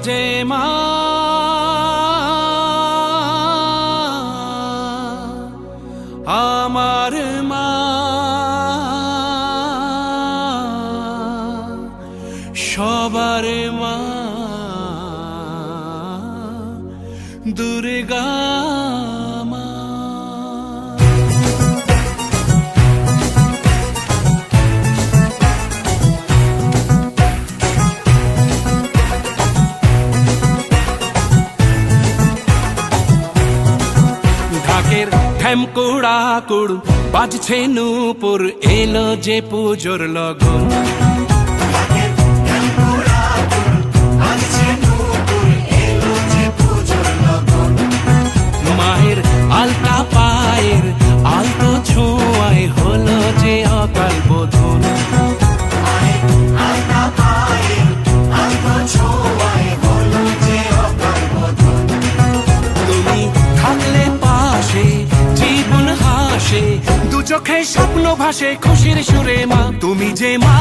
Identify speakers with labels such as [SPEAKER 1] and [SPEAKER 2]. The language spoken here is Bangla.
[SPEAKER 1] যে মা, আমার মা, সবার মা, দুর্গা মা। ঢাকের ঠ্যামকুড়া কুড় বাজছে নূপুর, এলো যে পুজোর লগন। মায়ের আলতা পায়ের আলতো ছোঁয়ায় হলো যে অকাল বোধন। তুমি থাকলে পাশে জীবন হাসে, দু চোখে স্বপ্ন ভাসে খুশির সুরে মা। তুমি যে মা,